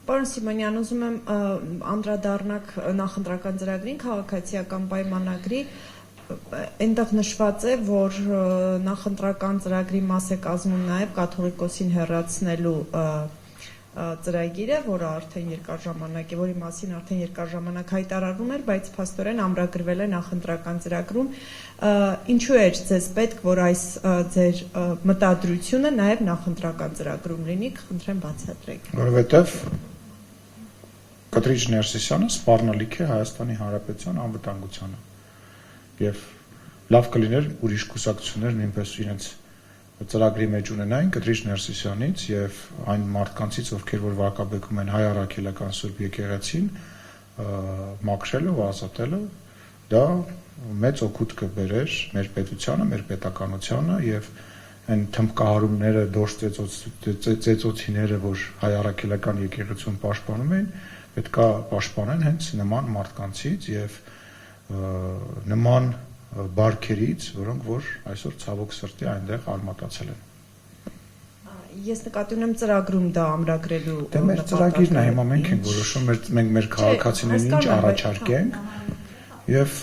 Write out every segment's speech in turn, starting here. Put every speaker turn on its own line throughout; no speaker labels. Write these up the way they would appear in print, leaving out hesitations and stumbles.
Պարոն Սիմոնյան, ուզում եմ անդրադառնալ նախընտրական ծրագրին, քաղաքացիական պայմանագրի, այնտեղ նշված է, որ նախընտրական ծրագրի մաս է կազմում նաև կաթողիկոսին հեռացնելու ծրագիրը, որը արդեն երկար ժամանակ է, որի մասին արդեն երկար ժամանակ հայտարարվում էր, բայց փաստորեն ամրագրվել է նախընտրական ծրագրում։ Ինչու էր ձեզ պետք, որ այս ձեր մտադրությունը նաև նախընտրական ծրագրում լինի, խնդրեմ բացատրեք։
Որովհետև Կտրիչ Ներսիսյանը սպառնալիք է Հայաստանի Հանրապետության անվտանգությանը եւ լավ կլիներ ուրիշ կուսակցություններ նույնպես իրենց ծրագրի մեջ ունենային Կտրիչ Ներսիսյանից եւ այն մարդկանցից, ովքեր որ վարկաբեկում են հայ առաքելական Սուրբ եկեղեցին, մաքրելը ու ազատելը, դա մեծ օգուտ կբերեր մեր պետությանը, մեր պետականությանը եւ այն թմբկահարումները, դոշ ծեծոցիները, որ հայ առաքելական եկեղեցուն պաշտպանում են, պետք է պաշտպանեն հենց նման մարդկանցից եւ նման բարքերից, որոնք որ այսօր ցավոք սրտի այնտեղ արմատացել են։
Ես նկատի ունեմ ծրագրում դա ամրագրելու։
Դե մեր ծրագիրն է, հիմա մենք ենք որոշում, մենք մեր քաղաքացիներին ինչ առաջարկենք եւ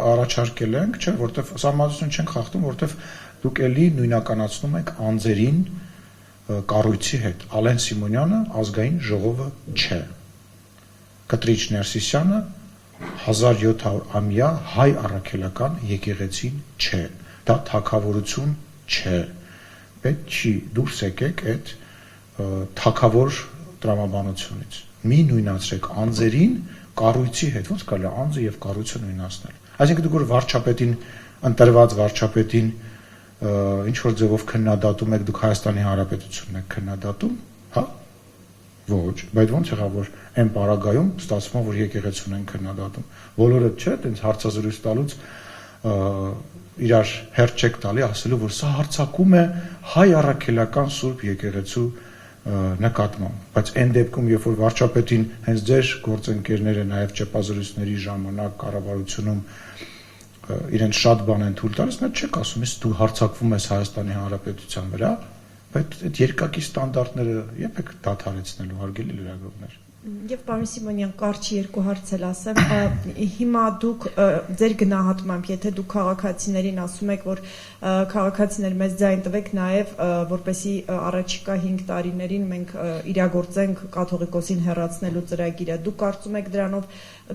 առաջարկել ենք, չէ, որտեվ սահմանադրություն չենք խախտում, որտեվ դուք էլի նույնականացնում եք անձերին կառույցի հետ։ Ալեն Սիմոնյանը ազգային ժողովը չէ։ Կտրիչ Ներսիսյանը 1700-ամյա հայ առաքելական եկեղեցին չէ, դա թագավորություն չէ, պետք չի դուրս եկեք այդ թագավոր տրամաբանությունից, մի նույնացրեք անձերին կառույցի հետ, ոնց կարելի է անձը եւ կառույցը նույնացնել, այսինքն դուք որ վարչապետին, ընտրված վարչապետին ինչ որ ձևով քննադատում եք, դուք Հայաստանի Հանրապետությունն եք քննադատում, հա, ոչ, բայց ոնց եղավ որ այն պարագայում ստացվում որ եկեղեցուն են քննադատում, բոլորը չէ, տենց հարցազրույց տալուց իրար հերթ չեք տալի ասելու որ սա հարձակում է հայ առաքելական Սուրբ եկեղեցու նկատմամբ, բայց այն դեպքում երբ որ վարչապետին հենց ձեր գործընկերները նաև ճեպազրույցների ժամանակ կառավարությունում իրենց շատ բան են թույլ տալիս, նա չեք ասում, ես դու հարձակվում ես Հայաստանի Հանրապետության վրա, բայց այդ երկակի ստանդարտները երբ եք դադարեցնելու հարգելի լրագրողներ։
Եվ պարոն Սիմոնյան, կարճ երկու հարց էլ ասեմ, հիմա դուք ձեր գնահատմամբ, եթե դուք քաղաքացիներին ասում եք, որ քաղաքացիներ մեզ ձայն տվեք նաև, որպեսզի առաջիկա 5 տարիներին մենք իրագործենք կաթողիկոսին հեռացնելու ծրագիրը, դուք կարծում եք դրանով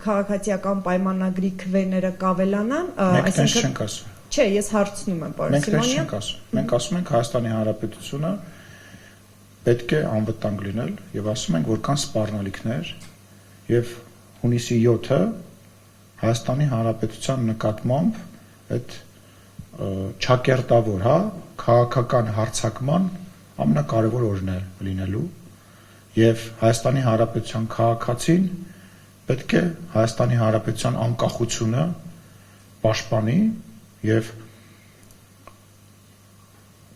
քաղաքացիական պայմանագրի քվեները կավելանան,
այսինքն չենք ասում։
Չէ, ես հարցնում եմ, պարոն Սիմոնյան։
Մենք ասում ենք Հայաստանի Հանրապետությունը պետք է անվտանգ լինել եւ ասում ենք, որ կան սպառնալիքներ եւ հունիսի 7-ը Հայաստանի Հանրապետության նկատմամբ այդ չակերտավոր, հա, քաղաքական հարձակման ամենակարևոր օրն է լինելու եւ Հայաստանի Հանրապետության քաղաքացին պետք է Հայաստանի Հանրապետության անկախությունը պաշտպանի եւ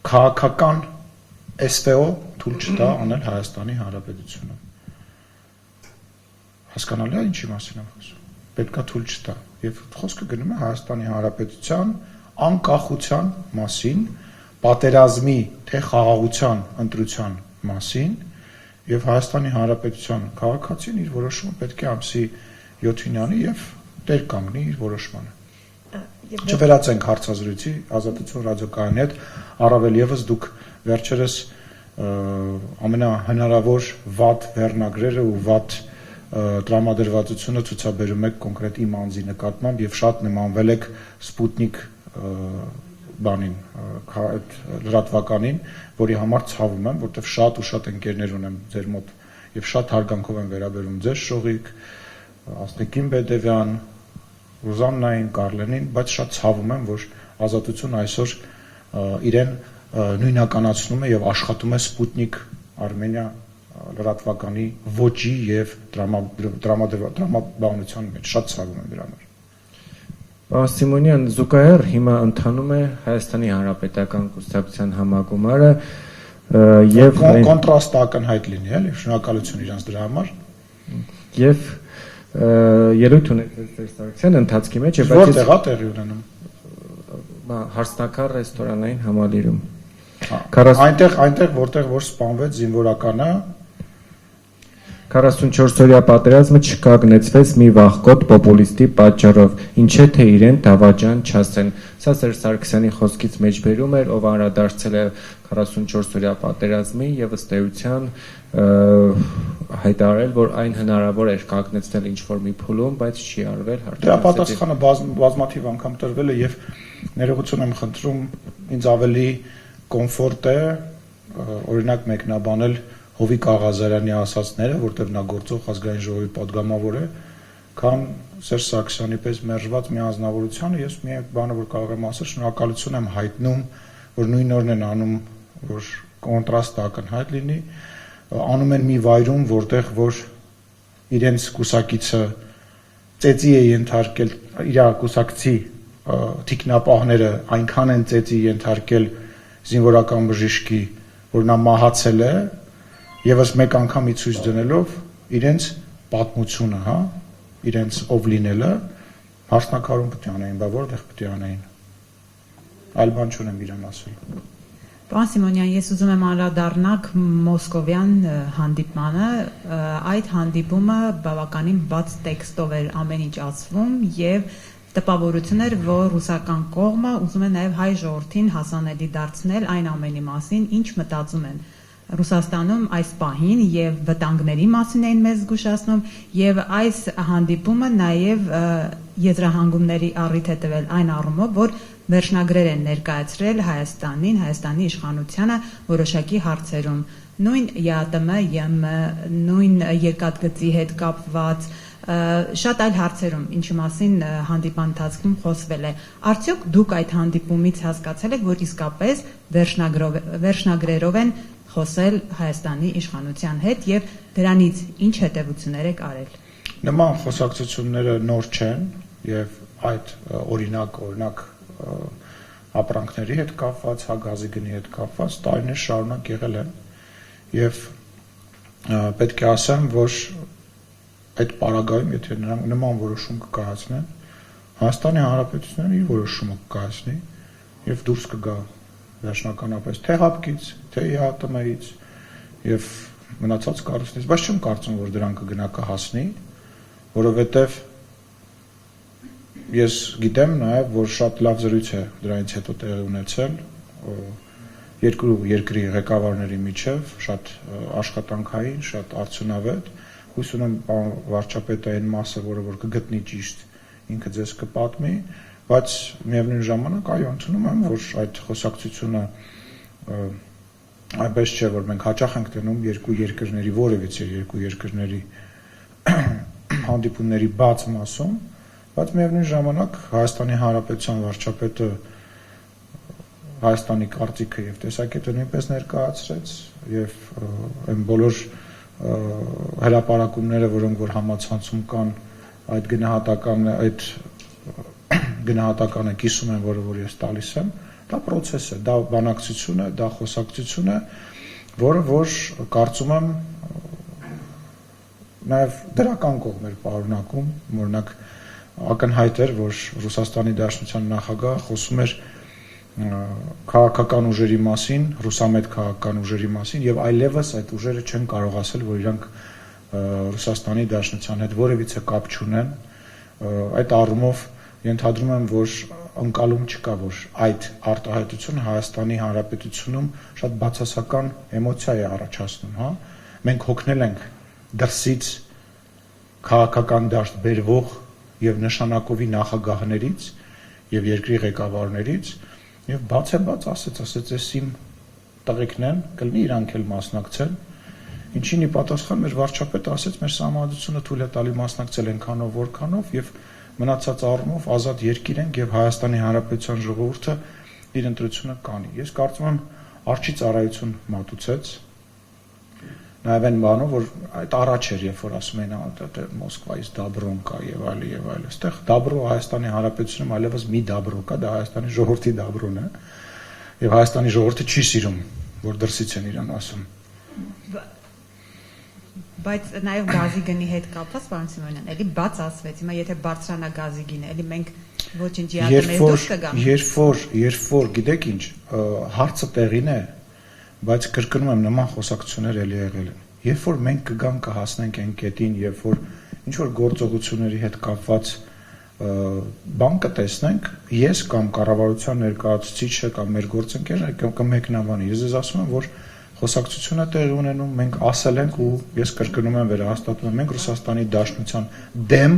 քաղաքական SVO թույլ չտա անել Հայաստանի Հանրապետությունը։ Հասկանալի է ինչի մասին եմ խոսում։ Պետքա թույլ չտա։ Եվ խոսքը գնում է Հայաստանի Հանրապետության անկախության մասին, պատերազմի թե խաղաղության ընտրության մասին, եւ Հայաստանի Հանրապետության քաղաքացին իր որոշումը պետք է ամսի 7-ին անի եւ տեր կանգնի իր որոշմանը։ Չվերացենք հարցազրույցի Ազատություն ռադիոկայանի հետ, առավել եւս դուք վերջերս ամենահնարավոր վատ վերնագրերը ու վատ տրամադրվածությունը ցուցաբերում եք կոնկրետ իմ անձի նկատմամբ եւ շատ նմանվել եք Սպուտնիկ բանին, այդ լրատվականին, որի համար ցավում եմ, որտեղ շատ ու շատ ընկերներ ունեմ ձեր մոտ եւ շատ հարգանքով եմ վերաբերում ձեր Շողիկ, Ասնիկին Բեդևյան, Ռուզաննային, Կարլենին, բայց շատ ցավում եմ, որ Ազատություն այսօր իրեն նույնականացնում է եւ աշխատում է Սպուտնիկ Արմենիա լրատվականի ոճի եւ տրամաբանության մեջ, շատ ցավում եմ դրանով։
Պարոն Սիմոնյան, զուգահեռ հիմա ընթանում է Հայաստանի Հանրապետական կուսակցության համագումարը եւ
կոնտրաստը ակնհայտ լինի, էլի, շնորհակալություն իրանց դրա համար։
Եւ ելույթ ունեցել ծերստարության ընթացքի մեջ եւ
որտեղ է տեղի ունենում։
Հարսնակար ռեստորանային համալիրում։
Այնտեղ որտեղ որ սպանվեց զինվորականը,
44-օրյա պատերազմը չկանգնեցվեց մի վախկոտ պոպուլիստի պատճառով, ինչ է թե իրեն դավաճան չասեն։ Սա Սերժ Սարգսյանի խոսքից մեջբերում էր, ով անդրադարձել է 44-օրյա պատերազմին եւ ըստ էության հայտարարել, որ այն հնարավոր էր կանգնեցնել ինչ-որ մի փուլում, բայց չի արվել։
Դրա պատասխանը բազմաթիվ անգամ տրվել է եւ ներողություն եմ խնդրում, ինձ ավելի կոմֆորտ է օրինակ մեկնաբանել Հովիկ Աղազարյանի ասածները, որտեղ նա գործող ազգային ժողովի падգամավոր է, քան Սերժ Սարգսյանի պես մերժված մի անձնավորությանը, ես մի բանը որ կարող եմ ասել, շնորհակալություն եմ հայտնում, որ նույն օրն են անում, որ կոնտրաստը ակնհայտ լինի, անում են մի վայրում, որտեղ որ իրենց կուսակիցը ծեծի է ենթարկել, իր կուսակցի թիկնապահները այնքան են ծեծի ենթարկել զինվորական բժիշկի, որ նա մահացել է, եւս մեկ անգամի ցույց դնելով իրենց պատմությունը, հա, իրենց ով լինելը հարցնակարում պետք է անեին, բա որտեղ պետք է անեին։ Այլ բան չունեմ իրան ասել։
Պարոն Սիմոնյան, ես ուզում եմ անդրադառնալ Մոսկովյան հանդիպմանը, այդ հանդիպումը բավականին բաց տեքստով էր ամեն ինչ ասվում եւ տպավորություն էր, որ ռուսական կողմը ուզում է նաեւ հայ ժողովրդին հասանելի դարձնել այն ամենի մասին, ինչ մտածում են Ռուսաստանում այս պահին եւ վտանգների մասին էին մեզ զգուշացնում եւ այս հանդիպումը նաեւ եզրահանգումների առիթ է տվել այն առումով, որ վերջնագրեր են ներկայացրել Հայաստանին, Հայաստանի իշխանությանը որոշակի հարցերում, նույն ԵԱՏՄ, նույն երկաթգծի հետ կապված շատ այլ հարցերում, ինչի մասին հանդիպան ընթացքում խոսվել է։ Արդյոք դուք այդ հանդիպումից հասկացել եք, որ իսկապես վերջնագրերով են խոսել Հայաստանի իշխանության հետ եւ դրանից ինչ հետեւություններ եք արել։
Նման խոսակցությունները նոր չեն եւ այդ օրինակ ապրանքների հետ կապված, հա գազի գնի հետ կապված տարիներ շարունակ եղել են եւ պետք է ասեմ, որ այդ պարագայում, եթե նրանք նման որոշում կկայացնեն, Հայաստանի Հանրապետությունն իր որոշումը կկայացնի եւ դուրս կգա վերջնականապես թե հապկից, թե ԵԱՏՄ-ից եւ մնացած կառույցներից, բայց չեմ կարծում, որ դրան կգնա կհասնի, որովհետեւ ես գիտեմ նաեւ, որ շատ լավ զրույց է դրանից հետո տեղի ունեցել երկու երկրի ղեկավարների միջև, շատ աշխատանքային, շատ արդյունավետ, հույս ունեմ պարոն վարչապետը այն մասը, որ կգտնի ճիշտ, ինքը ձեզ կպատմի, բայց միևնույն ժամանակ այո, ընդունում եմ, որ այդ խոսակցությունը այնպես չէ, որ մենք հաճախ ենք տնում երկու երկրների որևիցե երկու երկրների հանդիպումների բաց մասում, բայց միևնույն ժամանակ Հայաստանի Հանրապետության վարչապետը Հայաստանի կարծիքը եւ տեսակետը նույնպես ներկայացրեց եւ այն բոլոր հրապարակումները, որոնք որ համացանցում կան, այդ գնահատականը կիսում են, որ ես տալիս եմ, դա process է, դա բանակցություն է, դա խոսակցություն է, որը որ կարծում եմ նաև դրական կողմեր պարունակում, օրինակ ակնհայտ էր, որ Ռուսաստանի Դաշնության նախագահը խոսում էր քաղաքական ուժերի մասին, ռուսամետ քաղաքական ուժերի մասին եւ այլևս այդ ուժերը չեն կարող ասել, որ իրանք Ռուսաստանի Դաշնության հետ որևիցե կապ չունեն, այդ առումով ենթադրում եմ, որ ընկալում չկա, որ այդ արտահայտությունը Հայաստանի Հանրապետությունում շատ բացասական էմոցիա է առաջացնում, հա։ Մենք հոգնել ենք դրսից քաղաքական դաշտ բերվող եւ նշանակովի նախագահներից եւ երկրի ղեկավարներից եւ բաց ասեց էս իմ տղեկն են, կլինի իրանք էլ մասնակցեն, ինչին ի պատասխան մեր վարչապետը ասեց մեր համանդությունը թույլ է տալի մասնակցել այնքանով որքանով եւ մնացած առումով ազատ երկիր ենք եւ Հայաստանի Հանրապետության ժողովուրդը իր ընտրությունը կանի։ Ես կարծում եմ արչի ծառայություն մատուցեց նաեւ այն բանով, որ այդ առաջ էր, երբ որ ասում էին Մոսկվայից դաբրոն կա եւ այլ եւ այլ, այստեղ դաբրո Հայաստանի Հանրապետությունում այլևս մի դաբրո կա, դա Հայաստանի ժողովրդի դաբրոն է եւ Հայաստանի ժողովուրդը չի սիրում, որ դրսից են իրան ասում։
Բայց նաև գազի գնի հետ կապված, պարոն Սիմոնյան, էլի բաց ասվեց, հիմա եթե բարձրանա գազի գինը, էլի մենք ոչինչ յատմեզ դուրս կգանք։
Երբ որ գիտեք ինչ, հարցը տեղին է, բայց կրկնում եմ նման խոսակցություններ էլի եղել են։ երբ որ մենք կգանք կհասնենք այն կետին, երբ որ ինչ որ գործողությունների հետ կապված բան կտեսնենք, ես կամ կառավարության ներկայացուցիչը կամ մեր գործընկերները կմեկնաբանի։ Ես ասում եմ, որ խոսակցությունը տեղի ունենում, մենք ասել ենք ու ես կրկնում եմ վերահաստատում եմ, մենք Ռուսաստանի Դաշնության դեմ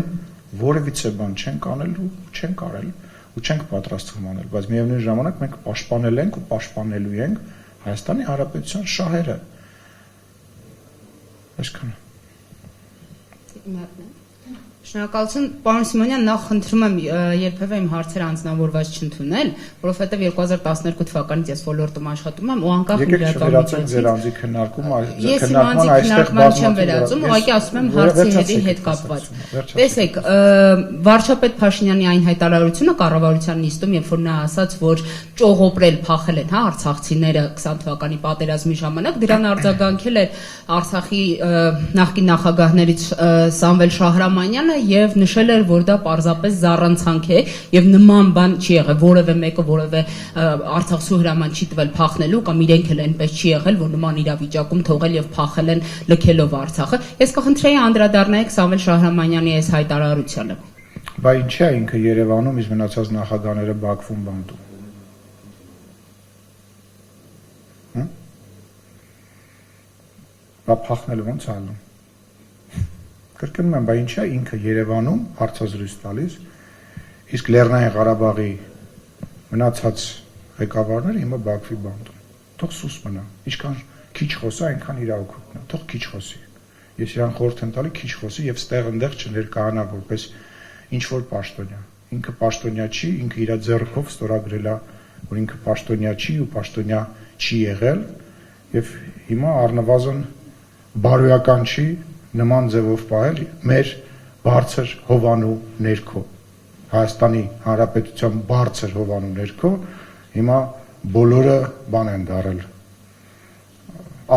որևիցե բան չենք անել ու չենք արել ու չենք պատրաստվում անել, բայց միևնույն ժամանակ մենք պաշտպանել ենք ու պաշտպանելու ենք Հայաստանի Հանրապետության շահերը։ Այսքանը։
Շնորհակալություն, պարոն Սիմոնյան, նախ խնդրում եմ երբևէ իմ հարցերը անձնավորված չընդունել, որովհետև 2012 թվականից ես ոլորտում աշխատում եմ ու անկախ
լրատվամիջոցից ձեր անձի քննարկումը,
ես իմ անձի քննարկման չեմ վերածում, ուղղակի ասում եմ հարցերի հետ կապված։ Տեսեք, վարչապետ Փաշինյանի այն հայտարարությունը կառավարության նիստում, երբ որ նա ասաց, որ ճողոպրել, փախել են, հա, արցախցիները 20 թվականի պատերազմի ժամանակ, դրան արձագանքել էր Արցախի նախկին նախագահներից Սամվել Շահրամանյանը եւ նշել էր, որ դա պարզապես զառանցանք է եւ նման բան չի եղել, որևէ մեկը որևէ Արցախցու հրաման չի տվել փախնելու կամ իրենք էլ այնպես չի եղել, որ նման իրավիճակում թողել եւ փախել են լքելով Արցախը։ Ես կխնդրեի անդրադառնայիք Սամվել Շահրամանյանի այս հայտարարությանը։
Բա ինչի է ինքը Երևանում, իսկ մնացած նախագահները Բաքվում բանտում։ Բա փախնելը ոնց ալնում։ Կրկնում եմ, բա ինչա ինքը Երևանում հարցազրույց տալիս, իսկ Լեռնային Ղարաբաղի մնացած ղեկավարները հիմա Բաքվի բանտում։ Թող սուս մնա, ինչքան քիչ խոսա, այնքան իր օգուտն է, թող քիչ խոսի։ Ես իրան խորհուրդ եմ տալի քիչ խոսի եւ ստեղ ընդեղ չներկայանա որպես ինչ որ պաշտոնյա։ Ինքը պաշտոնյա չի, ինքը իր ձեռքով ստորագրել է, որ ինքը պաշտոնյա չի ու պաշտոնյա չի եղել եւ հիմա առնվազն բարոյական չի նման ձևով պահել մեր բարձր հովանու ներքո, Հայաստանի Հանրապետության բարձր հովանու ներքո, հիմա բոլորը բան են դարել,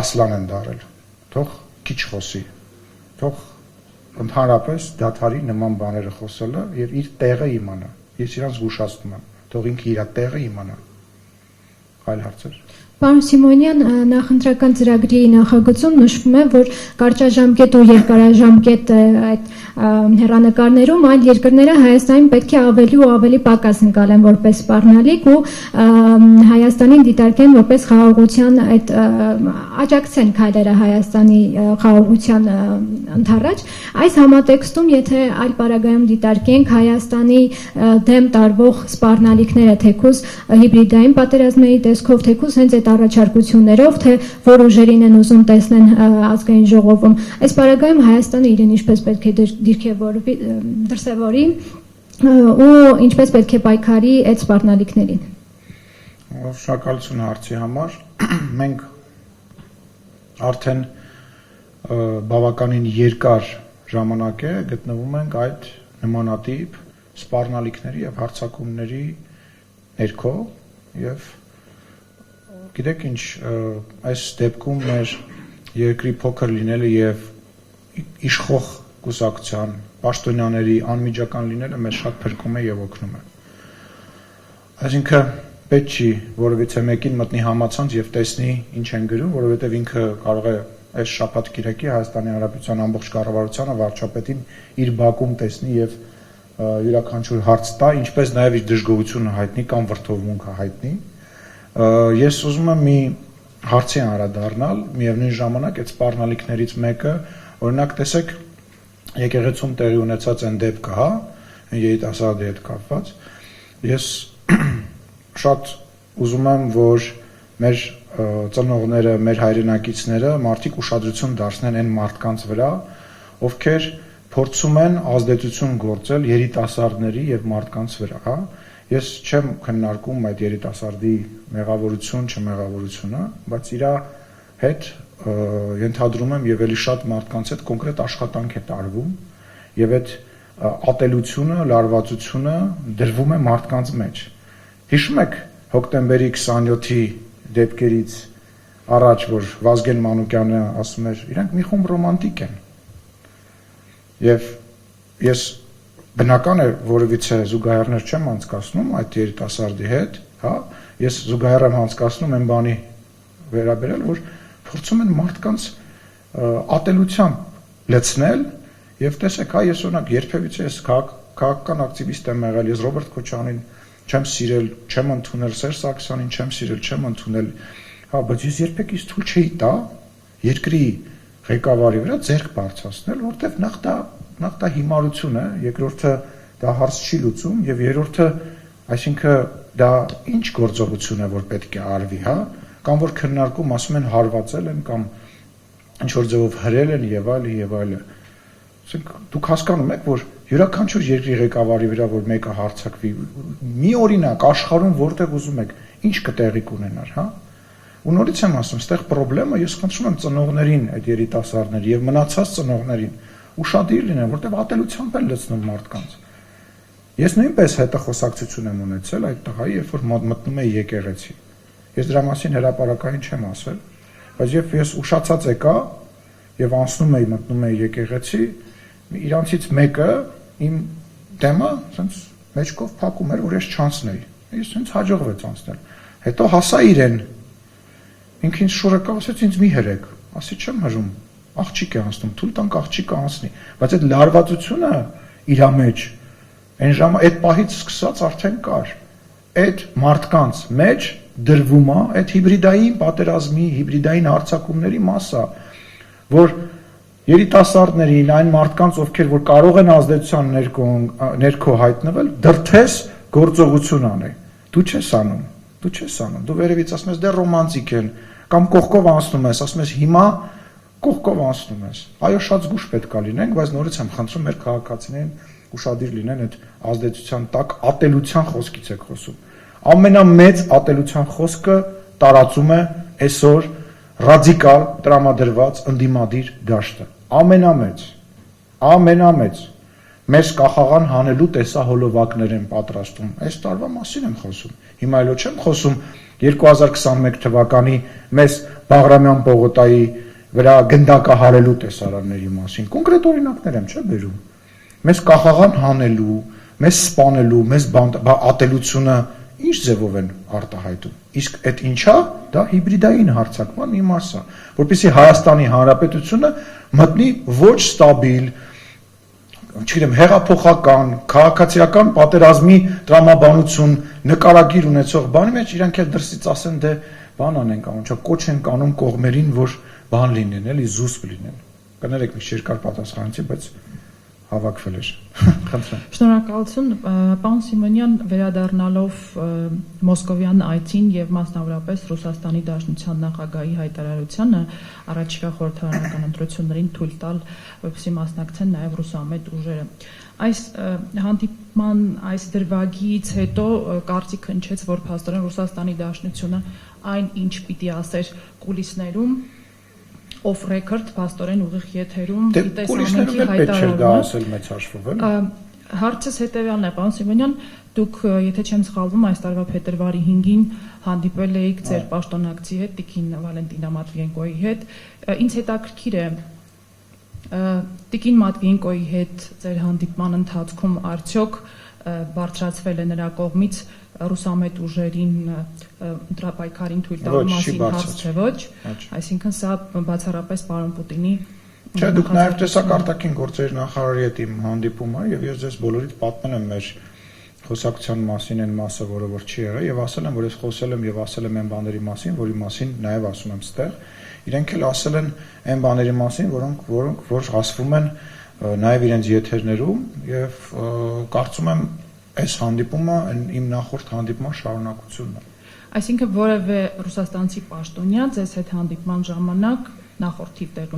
ասլան են դարել, թող քիչ խոսի, թող ընդհանրապես դադարի նման բաները խոսելը եւ իր տեղը իմանա, ես իրանց զգուշացնում եմ, թող ինքը իր տեղը իմանա, այլ հարցեր։
Պարոն Սիմոնյան, նախընտրական ծրագրի նախագծում նշվում է, որ կարճաժամկետ ու երկարաժամկետ այդ հեռանկարներում այլ երկրները Հայաստանին պետք է ավելի ու ավելի պակաս նկատեն որպես սպառնալիք ու Հայաստանին դիտարկեն որպես խաղաղության այդ աջակցեն քայլերը Հայաստանի խաղաղության ընդառաջ։ Այս համատեքստում, եթե այլ պարագայում դիտարկենք Հայաստանի դեմ տարվող սպառնալիքները, թեկուզ հիբրիդային պատերազմների տեսքով, թեկուզ հենց այդ առաջարկություններով, թե որ ուժերին են ուզում տեսնեն ազգային ժողովում, այս պարագայում Հայաստանը իրեն ինչպես պետք է դրսևորի ու ինչպես պետք է պայքարի այդ սպառնալիքներին։
Շնորհակալություն հարցի համար։ Մենք արդեն բավականին երկար ժամանակ է գտնվում ենք այդ նմանատիպ սպառնալիքների եւ հարձակումների ներքո եւ գիտեք ինչ, այս դեպքում մեր երկրի փոքր լինելը եւ իշխող կուսակցության պաշտոնյաների անմիջական լինելը մեզ շատ փրկում է եւ օգնում է։ Այսինքն պետք չի որևիցե մեկին մտնի համացանց եւ տեսնի ինչ են գրում, որովհետեւ ինքը կարող է այս շաբաթ կիրակի Հայաստանի Հանրապետության ամբողջ կառավարությանը վարչապետին իր բակում տեսնի եւ յուրաքանչյուր հարց տա, ինչպես նաեւ իր դժգոհությունը հայտնի կամ վրդովմունքը հայտնի։ Ես ուզում եմ մի հարցի անդրադառնալ, միևնույն ժամանակ այդ սպառնալիքներից մեկը, օրինակ տեսեք, եկեղեցում տեղի ունեցած այն դեպքը, հա, երիտասարդի հետ կապված, ես շատ ուզում եմ, որ մեր ծնողները, մեր հայրենակիցները մարդիկ ուշադրություն դարձնեն այն մարդկանց վրա, ովքեր փորձում են ազդեցություն գործել երիտասարդների եւ մարդկանց վրա, հա։ Ես չեմ քննարկում այդ երիտասարդի մեղավորություն, չմեղավորությունը, բայց իր հետ ենթադրում եմ եւ էլի շատ մարդկանց հետ կոնկրետ աշխատանք է տարվում եւ այդ ատելությունը, լարվածությունը դրվում է մարդկանց մեջ։ Հիշում եք հոկտեմբերի 27-ի դեպքերից առաջ, որ Վազգեն Մանուկյանը ասում էր, իրանք մի խումբ ռոմանտիկ են։ Եվ ես բնական է որևիցե զուգահեռներ չեմ անցկացնում այդ երիտասարդի հետ, հա, ես զուգահեռ եմ անցկացնում այն բանի վերաբերել, որ փորձում են մարդկանց ատելությամբ լցնել եւ տեսեք, հա, ես օրինակ երբևիցե ես քաղաքական ակտիվիստ եմ եղել, ես Ռոբերտ Քոչարյանին չեմ սիրել, չեմ ընդունել, Սերժ Սարգսյանին չեմ սիրել, չեմ ընդունել, հա, բայց ես երբեք ինձ թույլ չէի տա երկրի ղեկավարի վրա ձեռք բարձրացնել, որտեվ նախ դա հիմարություն է, երկրորդը դա հարց չի լուծում եւ երրորդը, այսինքն դա ինչ գործողություն է, որ պետք է արվի, հա, կամ որ քննարկում ասում են հարվածել են կամ ինչ որ ձևով հրել են եւ այլն։ Ասենք դուք հասկանում եք, որ յուրաքանչյուր երկրի ղեկավարի վրա որ մեկը հարձակվի, մի օրինակ աշխարհում որտեղ ուզում եք, ինչ կտեղի կունենար, հա։ Ու նորից եմ ասում, այստեղ խնդրեմը ես խնդրում եմ ծնողներին, այդ երիտասարդների եւ մնացած ծնողներին ուշադիր լինեն, որտեղ ատելությամբ են լցնում մարդկանց։ Ես նույնպես հետախոսակցություն եմ ունեցել այդ տղայի, երբ որ մտնում էի եկեղեցի։ Ես դրա մասին հրապարակային չեմ ասել, բայց երբ ես ուշացած եկա եւ անցնում էի մտնում էի եկեղեցի, իրանցից մեկը իմ դեմը ասենց մեջքով փակում էր, որ ես չանցնեի։ Ես ասենց հաջողվեց անցնել։ Հետո հասա իրեն։ Ինքն ինձ շուրը կա, ասեց ինձ մի հրեք։ Ասի չեմ հրում։ Աղջիկ է անցնում, թույլ տանք աղջիկը անցնի։ Բայց այդ լարվածությունը իր մեջ այն ժամը այդ պահից սկսած արդեն կար։ Այդ մարդկանց մեջ դրվում է այդ հիբրիդային պատերազմի, հիբրիդային հարձակումների մասը, որ երիտասարդներին, այն մարդկանց, ովքեր որ կարող են ազդեցության ներքո հայտնվել, դրթես գործողություն անեն։ Դու չես անում, դու վերևից ասում ես դե ռոմանտիկ են, կամ կողքով անցնում ես, ասում ես հիմա կողքով անցնում ես։ Այո, շատ զգուշ պետք է լինենք, բայց նորից եմ խնդրում մեր քաղաքացիներին ուշադիր լինեն այդ ազդեցության տակ ատելության խոսքից եք խոսում։ Ամենամեծ ատելության խոսքը տարածում է այսօր ռադիկալ տրամադրված ընդդիմադիր դաշտը։ Ամենամեծ մեզ կախաղան հանելու տեսահոլովակներ են պատրաստում։ Այս տարվա մասին եմ խոսում։ Հիմա այլո չեմ խոսում 2021 թվականի մեզ Բաղրամյան պողոտայի վրա գնդակահարելու տեսարանների մասին։ Կոնկրետ օրինակներ եմ չէ բերում։ Մեզ կախաղան հանելու, մեզ սպանելու, մեզ ատելությունը ինչ ձևով են արտահայտում։ Իսկ այդ ինչա, դա հիբրիդային հարձակման մի մաս է, որպեսզի Հայաստանի Հանրապետությունը մտնի ոչ ստաբիլ, չգիտեմ, հեղափոխական, քաղաքացիական պատերազմի տրամաբանություն, նկարագիր ունեցող բանի մեջ իրանք էլ դրսից ասեն դե բան անենք, անոնց կոչ են կանում կողմերին, որ բան լինեն, էլի զուսպ լինեն։ Կներեք մի երկար պատասխանեցի, բայց հավաքվել էր։ Խնդրեմ։
Շնորհակալություն, պարոն Սիմոնյան, վերադառնալով Մոսկովյան այցին եւ մասնավորապես Ռուսաստանի Դաշնության նախագահի հայտարարությանը առաջիկա խորհրդարանական ընտրություններին թույլ տալ, որպեսզի մասնակցեն նաեւ ռուսամետ ուժերը։ Այս հանդիպման այս դրվագից հետո կարծիք հնչեց, որ փաստորեն Ռուսաստանի Դաշնությունը այն ինչ պիտի ասեր կուլիսներում off record փաստորեն ուղիղ եթերում
տեսանյութի հայտարարումը։
Հարցս հետևյալն է, պարոն Սիմոնյան, դուք եթե չեմ սխալվում այս տարվա փետրվարի 5-ին հանդիպել եք ձեր պաշտոնակցի հետ, Տիկին Վալենտինա Մատվիենկոյի հետ։ Ինձ հետաքրքիր է Տիկին Մատվիենկոյի հետ ձեր հանդիպման ընթացքում արդյոք բարձրացվել է նրա կողմից ռուսամետ ուժերին ընտրապայքարին թույլ տալու մասին հարց թե ոչ, այսինքն սա բացառապես պարոն Պուտինի
Չէ, դուք նաև տեսակ արտաքին գործերի նախարարի հետ իմ հանդիպումը եւ ես ձեզ բոլորիդ պատմել եմ մեր խոսակցության մասին այն մասը, որը որ չի եղել եւ ասել եմ, որ ես խոսել եմ եւ ասել եմ այն բաների մասին, որի մասին նաև ասում եմ ստեղ, իրենք էլ ասել են այն բաների մասին, որոնք որ ասվում են նաև իրենց եթերներում եւ կարծում եմ այս հանդիպումը իմ նախորդ հանդիպման շարունակությունն է։
Այսինքն որևէ ռուսաստանցի պաշտոնյա ձեզ հետ հանդիպման ժամանակ նախորդի տեղ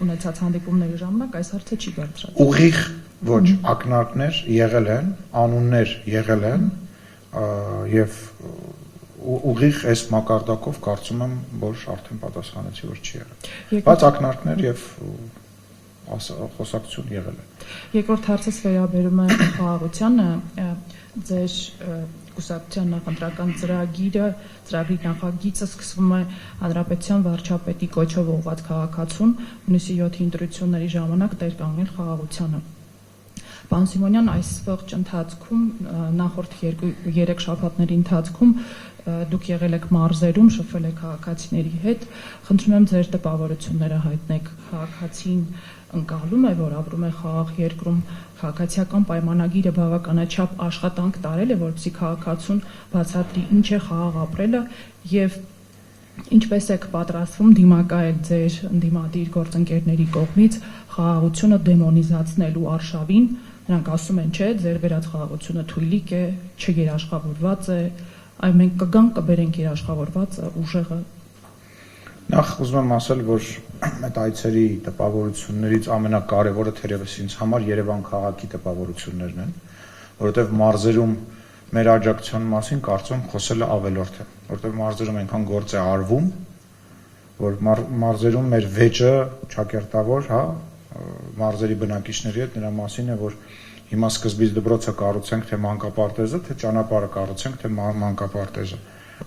ունեցած հանդիպումների ժամանակ այս հարցը չի բարձրացել։
Ուղիղ ոչ, ակնարկներ եղել են, անուններ եղել են եւ ուղիղ այս մակարդակով կարծում եմ, որ արդեն պատասխանեցի, որ չի եղել։ Բայց ակնարկներ եւ խոսակցություն եղել է։
Երկրորդ հարցս վերաբերում է խաղաղությանը, ձեր կուսակցության նախընտրական ծրագրի նախագիծը սկսվում է հանրապետության վարչապետի կոչով ուղղված քաղաքացուն հունիսի 7-ի ընտրությունների ժամանակ տեր կանգնել խաղաղությանը։ Պարոն Սիմոնյան, այս ողջ ընթացքում նախորդ 2-3 շաբաթների ընթացքում դուք եղել եք մարզերում, շփվել եք քաղաքացիների հետ, խնդրում եմ ձեր տպավորությունները հայտնեք։ Քաղաքացին ընկալում է, որ ապրում է խաղաղ երկրում, քաղաքացիական պայմանագիրը բավականաչափ աշխատանք տարել է, որպեսզի քաղաքացուն բացատրի ինչ է խաղաղ ապրելը եւ ինչպես եք պատրաստվում դիմակայել ձեր ընդդիմադիր գործընկերների կողմից խաղաղությունը դեմոնիզացնելու արշավին։ Նրանք ասում են, չէ, ձեր վերած խաղաղությունը թույլիկ է, չերաշխավորված է, այ մենք կգանք կբերենք երաշխավորված ուժեղը։
Նախ ուզում եմ ասել, որ այդ այցերի տպավորություններից ամենակարևորը թերևս ինձ համար Երևան քաղաքի տպավորություններն են, որովհետև մարզերում մեր աջակցության մասին կարծում խոսելը ավելորդ է, որովհետև մարզերում այնքան գործ է արվում, որ մարզերում մեր վեճը ճակերտավոր, հա, մարզերի բնակիչների հետ նրա մասին է, որ հիմա սկզբից դպրոցը կառուցենք, թե մանկապարտեզը, թե ճանապարհը կառուցենք, թե մանկապարտեզը,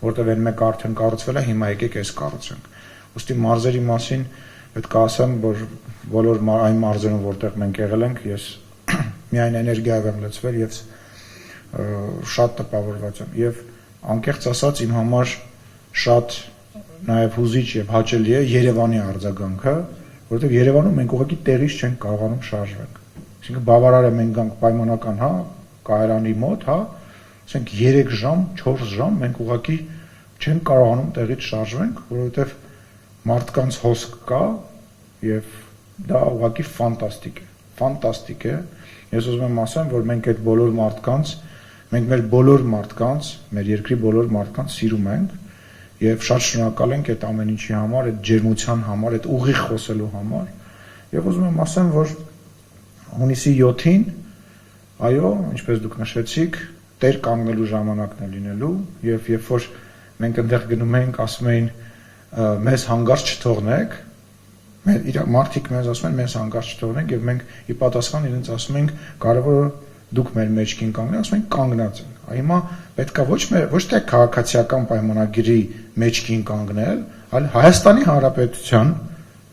որովհետև այն մեկը արդեն կառուցվել է, հիմա եկեք այս կառուցենք։ Ուստի մարզերի մասին պետք է ասեմ, որ բոլոր այն մարզերում, որտեղ մենք եղել ենք, ես միայն էներգիայով եմ լցվել եւ շատ տպավորված եմ եւ անկեղծ ասած իմ համար շատ նաեւ հուզիչ եւ հաճելի է Երևանի արձագանքը, որովհետեւ Երևանում մենք ուղղակի տեղից չենք կարողանում շարժվել։ Այսինքն բավարար է մենք գանք պայմանական, հա, կայարանի մոտ, հա, ասենք 3 ժամ, 4 ժամ մենք ուղղակի չենք կարողանում տեղից շարժվենք, որովհետեւ մարդկանց հոսք կա եւ դա ուղղակի ֆանտաստիկ է։ Ես ուզում եմ ասեմ, որ մենք այդ բոլոր մարդկանց, մենք մեր բոլոր մարդկանց, մեր երկրի բոլոր մարդկանց սիրում ենք եւ շատ շնորհակալ ենք այդ ամեն ինչի համար, այդ ջերմության համար, այդ ուղիղ խոսելու համար։ Եվ ուզում եմ ասեմ, որ հունիսի 7-ին, այո, ինչպես դուք նշեցիք, տեր կանգնելու ժամանակն է լինելու եւ երբ որ մենք այնտեղ գնում ենք, ասում էին մեզ հանգարց չթողնեք, մարդիկ մեզ ասում են մեզ հանգարց չթողնենք եւ մենք ի պատասխան իրենց ասում ենք կարեւորը դուք մեր մեջքին կանգնեք, ասում ենք կանգնած ենք։ Հիմա պետքա ոչ թե քաղաքացիական պայմանագրի մեջքին կանգնել, այլ Հայաստանի Հանրապետության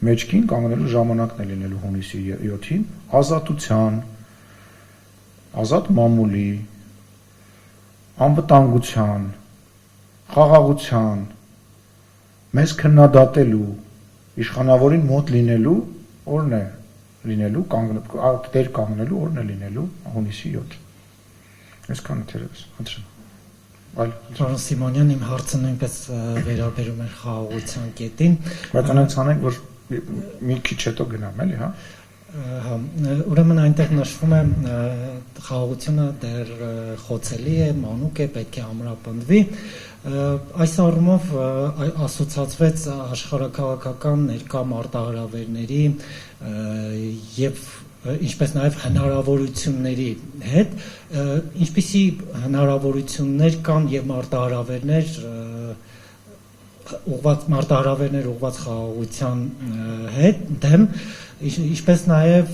մեջքին կանգնելու ժամանակն է լինելու հունիսի 7-ին ազատության, ազատ մամուլի, անվտանգության, խաղաղության, մեզ քննադատելու, իշխանավորին մոտ լինելու օրն է լինելու, տեր կանգնելու օրն է լինելու հունիսի 7։ Այսքանը թերևս, խնդրեմ։
Պարոն Սիմոնյան, իմ հարցը նույնպես վերաբերում էր խաղաղության կետին։
Բայց անց անենք, որ մի քիչ հետո գնամ, էլի, հա։
Հա, ուրեմն այնտեղ նշվում է խաղաղությունը դեռ խոցելի է, մանուկ է, պետք է ամրապնդվի։ Այս առումով ասոցացվեց աշխարհաքաղաքական ներկա մարտահրավերների եւ ինչպես նաեւ հնարավորությունների հետ, ինչպիսի հնարավորություններ կան եւ մարտահրավերներ ուղղված խաղաղության հետ դեմ, ինչպես նաեւ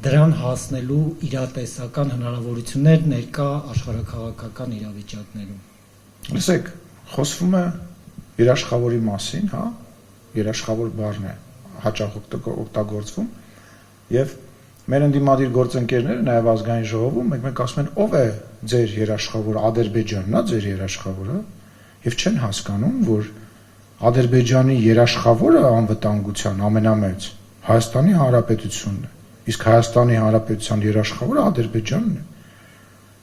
դրան հասնելու իրատեսական հնարավորություններ ներկա աշխարհաքաղաքական իրավիճակներում։
Լսեք, խոսվում է երաշխավորի մասին, հա, երաշխավոր բառն է հաճախ օգտագործվում եւ մեր ընդդիմադիր գործընկերները նաեւ ազգային ժողովում մեկ ասում են ով է ձեր երաշխավորը, Ադրբեջանն է ձեր երաշխավորը եւ չեն հասկանում, որ Ադրբեջանի երաշխավորը անվտանգության ամենամեծ Հայաստանի Հանրապետությունն է, իսկ Հայաստանի Հանրապետության երաշխավորը Ադրբեջանն է։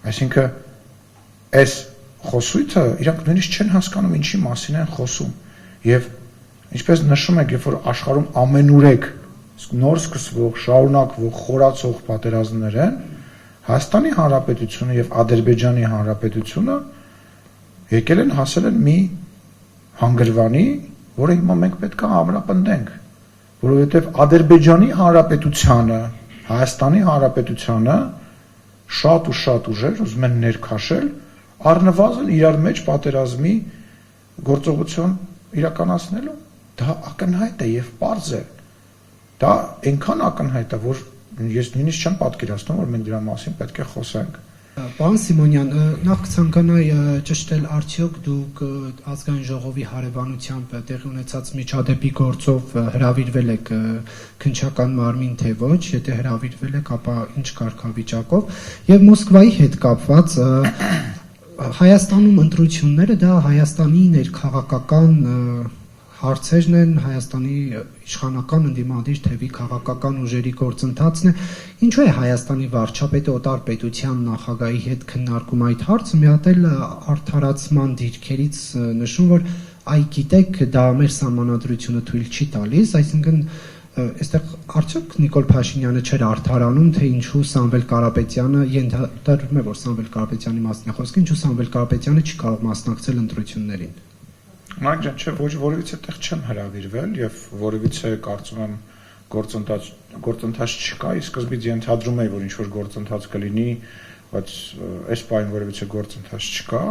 Այսինքն այս խոսույթը իրանք նույնիսկ չեն հասկանում ինչի մասին են խոսում եւ ինչպես նշում եք, երբ որ աշխարհում ամենուրեք նոր սկսվող, շարունակվող, խորացող պատերազմներ են, Հայաստանի Հանրապետությունը եւ Ադրբեջանի Հանրապետությունը եկել են հասել են մի հանգրվանի, որը հիմա մենք պետք է ամրապնդենք, որովհետեւ Ադրբեջանի Հանրապետությանը, Հայաստանի Հանրապետությանը շատ ու շատ ուժեր ուզում են ներքաշել առնվազն իրար մեջ պատերազմի գործողություն իրականացնելու։ Դա ակնհայտ է եւ պարզ է։ Դա այնքան ակնհայտ է, որ ես նույնիսկ չեմ պատկերացնում, որ մենք դրա մասին պետք է խոսենք։
Պարոն Սիմոնյան, նախ կցանկանայի ճշտել, արդյոք դուք ազգային ժողովի հարևանությամբ տեղի ունեցած միջադեպի գործով հրավիրվել եք քննչական մարմին, թե ոչ, եթե հրավիրվել եք, ապա ինչ կարգավիճակով, եւ Մոսկվայի հետ կապված Հայաստանում ընտրությունները դա Հայաստանի ներքաղաքական հարցերն են, Հայաստանի իշխանական ընդդիմադիր թևի քաղաքական ուժերի գործընթացն է։ Ինչու է Հայաստանի վարչապետը օտար պետության նախագահի հետ քննարկում այդ հարցը, մի հատ էլ արդարացման դիրքերից նշում, որ այ գիտեք, դա մեր սահմանադրությունը թույլ չի տալիս, այսինքն այստեղ արդյոք Նիկոլ Փաշինյանը չէր արդարանում, թե ինչու Սամվել Կարապետյանը, ենթադրվում է, որ Սամվել Կարապետյանի մասն է խոսքը, ինչու Սամվել Կարապետյանը չի կարող մասնակցել ընտրություններին։
Նայեք ջան, չէ, որևիցե տեղ չեմ հրավիրվել եւ որևիցե կարծում եմ գործընթաց չկա, իսկ սկզբից ենթադրում էի, որ ինչ որ գործընթաց կլինի, բայց այս պահին որևիցե գործընթաց չկա։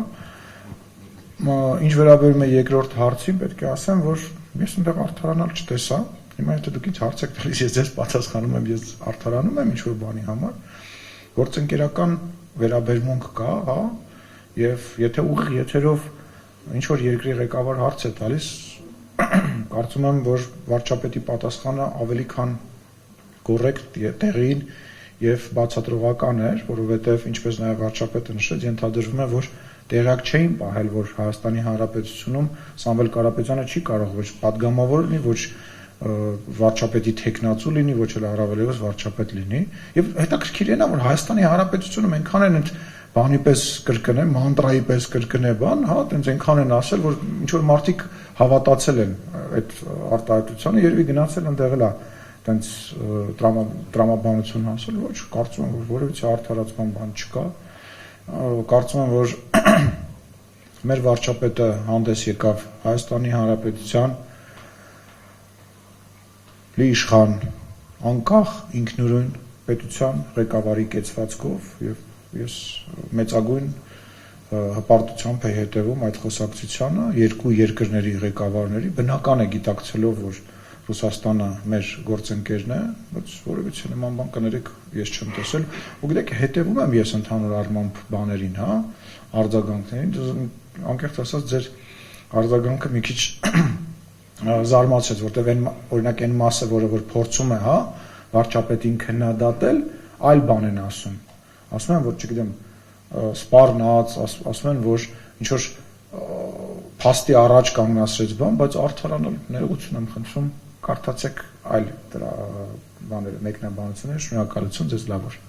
Ինչ վերաբերում է երկրորդ հարցին, պետք է ասեմ, որ ես այնտեղ արդարանալ չտեսա։ Հիմա եթե դուք ինձ հարց եք տալիս, ես ձեզ պատասխանում եմ, ես արդարանում եմ ինչ-որ բանի համար, գործընկերական վերաբերմունք կա, հա, եւ եթե ուղիղ եթերով ինչ-որ երկրի ղեկավար հարց է տալիս, կարծում եմ, որ վարչապետի պատասխանը ավելի քան կոռեկտ տեղին եւ բացատրողական էր, որովհետեւ ինչպես նաեւ վարչապետը նշեց, ենթադրվում է, որ տեղակ չէին պահել, որ Հայաստանի Հանրապետությունում Սամվել Կարապետյանը չի կարող ոչ падգամավոր լինի, ոչ վարչապետի տեխնացու լինի, ոչ էլ առավելևս վարչապետ լինի, եւ հետաքրքիր է նա, որ Հայաստանի Հանրապետությունում այնքան են այդ բանի պես կրկնե, մանտրայի պես կրկնե բան, հա, տենց այնքան են ասել, որ ինչ որ մարդիկ հավատացել են այդ արտահայտությանը, երևի գնացել ընդեղ էլ տենց տրամաբանություն ասել, ոչ, կարծում եմ, որ որևիցե արդարացման բան չկա, կարծում եմ, որ մեր վարչապետը հանդես եկավ Հայաստանի Հանրապետության լի իշխան անկախ ինքնուրույն պետության ղեկավարի կեցվածքով եւ ես մեծագույն հպարտությամբ եմ հետևում այդ խոսակցությանը երկու երկրների ղեկավարների բնական է գիտակցելով որ Ռուսաստանը մեր գործընկերն է բայց որևիցե նման բան կներեք ես չեմ տեսել ու գիտեք հետևում եմ ես ընդհանուր առմամբ բաներին հա արձագանքներին անկեղծ ասած ձեր արձագանքը մի քիչ զարմացեց, որտեղ օրինակ այն մասը, որը որ փորձում է, հա, վարչապետին քննադատել, այլ բան են ասում։ Ասում են, որ չգիտեմ, սպառնաց, ասում են, որ ինչ որ փաստի առաջ կանգնացրեց բան, բայց արդարանալ ներողություն եմ խնդրում, կարդացեք այլ դրա բաները, մեկնաբանությունները, շնորհակալություն, ձեզ լավ օր։